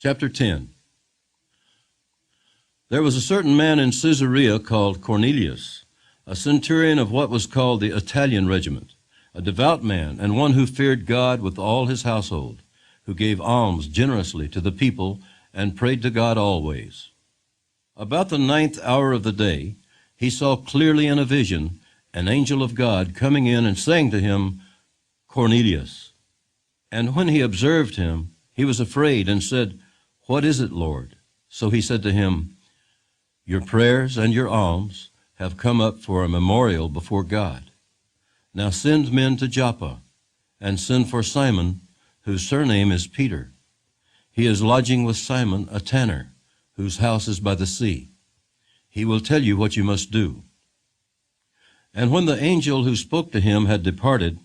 Chapter 10. There was a certain man in Caesarea called Cornelius, a centurion of what was called the Italian regiment, a devout man, and one who feared God with all his household, who gave alms generously to the people and prayed to God always. About the 9th hour of the day, he saw clearly in a vision an angel of God coming in and saying to him, Cornelius. And when he observed him, he was afraid and said, What is it, Lord? So he said to him, Your prayers and your alms have come up for a memorial before God. Now send men to Joppa, and send for Simon, whose surname is Peter. He is lodging with Simon, a tanner, whose house is by the sea. He will tell you what you must do. And when the angel who spoke to him had departed,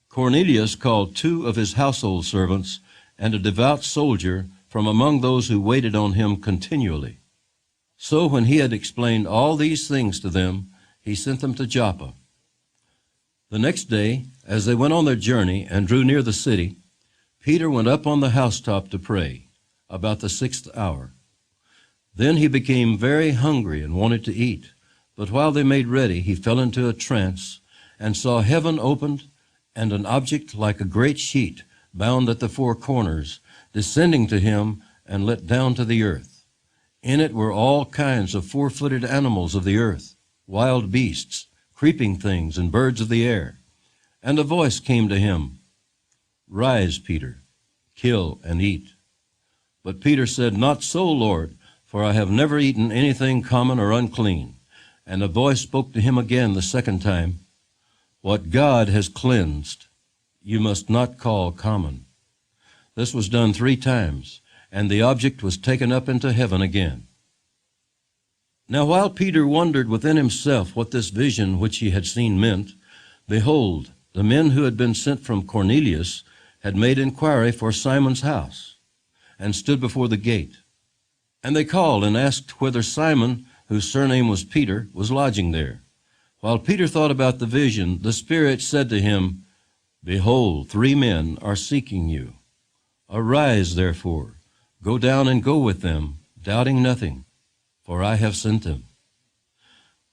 Cornelius called 2 of his household servants and a devout soldier from among those who waited on him continually. So when he had explained all these things to them, he sent them to Joppa. The next day, as they went on their journey and drew near the city, Peter went up on the housetop to pray, about the 6th hour. Then he became very hungry and wanted to eat, but while they made ready, he fell into a trance and saw heaven opened and an object like a great sheet bound at the 4 corners, descending to him and let down to the earth. In it were all kinds of 4-footed animals of the earth, wild beasts, creeping things, and birds of the air. And a voice came to him, Rise, Peter, kill and eat. But Peter said, Not so, Lord, for I have never eaten anything common or unclean. And a voice spoke to him again the 2nd time, What God has cleansed, you must not call common. This was done 3 times, and the object was taken up into heaven again. Now while Peter wondered within himself what this vision which he had seen meant, behold, the men who had been sent from Cornelius had made inquiry for Simon's house, and stood before the gate. And they called and asked whether Simon, whose surname was Peter, was lodging there. While Peter thought about the vision, the Spirit said to him, Behold, 3 men are seeking you. Arise, therefore, go down and go with them, doubting nothing, for I have sent them.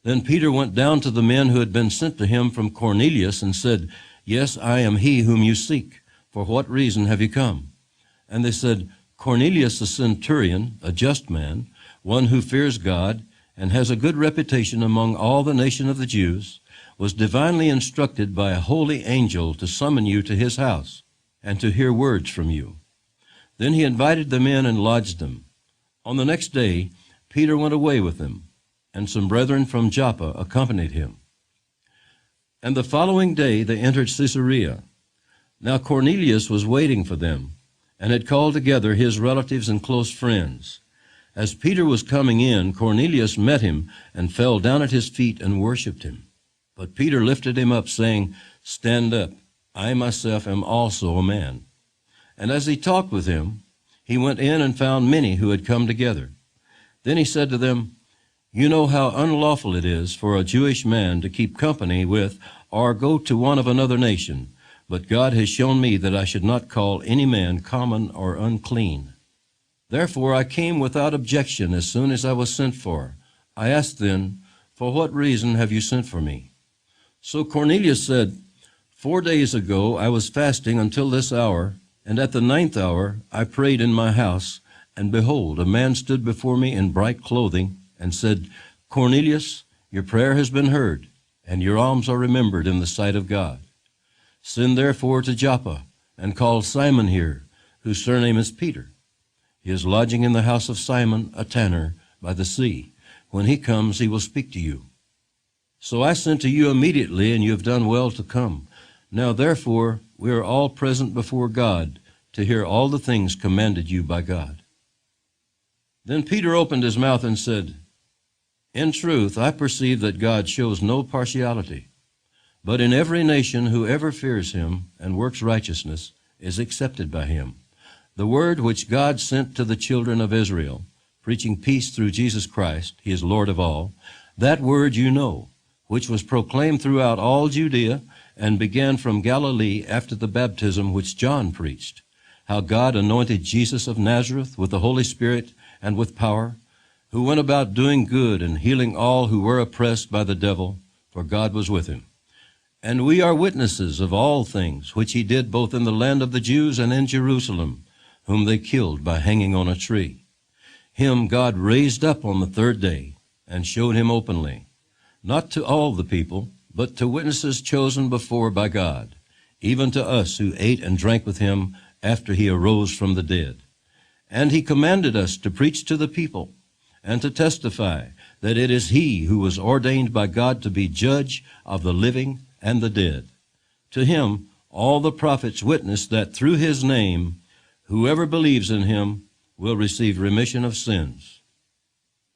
Then Peter went down to the men who had been sent to him from Cornelius and said, Yes, I am he whom you seek. For what reason have you come? And they said, Cornelius the centurion, a just man, one who fears God, and has a good reputation among all the nation of the Jews, was divinely instructed by a holy angel to summon you to his house, and to hear words from you. Then he invited them in and lodged them. On the next day, Peter went away with them, and some brethren from Joppa accompanied him. And the following day they entered Caesarea. Now Cornelius was waiting for them, and had called together his relatives and close friends. As Peter was coming in, Cornelius met him and fell down at his feet and worshipped him. But Peter lifted him up, saying, Stand up, I myself am also a man. And as he talked with him, he went in and found many who had come together. Then he said to them, You know how unlawful it is for a Jewish man to keep company with or go to one of another nation, but God has shown me that I should not call any man common or unclean. Therefore I came without objection as soon as I was sent for. I asked then, For what reason have you sent for me? So Cornelius said, 4 days ago I was fasting until this hour, and at the 9th hour I prayed in my house, and behold, a man stood before me in bright clothing, and said, Cornelius, your prayer has been heard, and your alms are remembered in the sight of God. Send therefore to Joppa, and call Simon here, whose surname is Peter. He is lodging in the house of Simon, a tanner, by the sea. When he comes, he will speak to you. So I sent to you immediately, and you have done well to come. Now therefore we are all present before God to hear all the things commanded you by God. Then Peter opened his mouth and said, In truth, I perceive that God shows no partiality, but in every nation whoever fears him and works righteousness is accepted by him. The word which God sent to the children of Israel, preaching peace through Jesus Christ, he is Lord of all, that word you know, which was proclaimed throughout all Judea and began from Galilee after the baptism which John preached, how God anointed Jesus of Nazareth with the Holy Spirit and with power, who went about doing good and healing all who were oppressed by the devil, for God was with him. And we are witnesses of all things which he did both in the land of the Jews and in Jerusalem, whom they killed by hanging on a tree. Him God raised up on the third day and showed him openly, not to all the people, but to witnesses chosen before by God, even to us who ate and drank with him after he arose from the dead. And he commanded us to preach to the people and to testify that it is he who was ordained by God to be judge of the living and the dead. To him all the prophets witness that through his name whoever believes in him will receive remission of sins.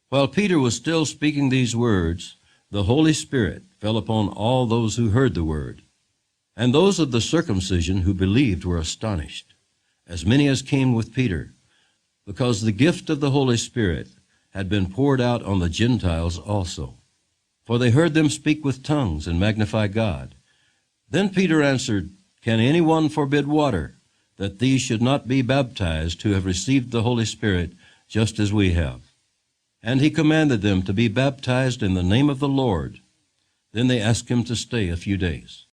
While Peter was still speaking these words, the Holy Spirit fell upon all those who heard the word. And those of the circumcision who believed were astonished, as many as came with Peter, because the gift of the Holy Spirit had been poured out on the Gentiles also. For they heard them speak with tongues and magnify God. Then Peter answered, Can anyone forbid water, that these should not be baptized who have received the Holy Spirit, just as we have? And he commanded them to be baptized in the name of the Lord. Then they asked him to stay a few days.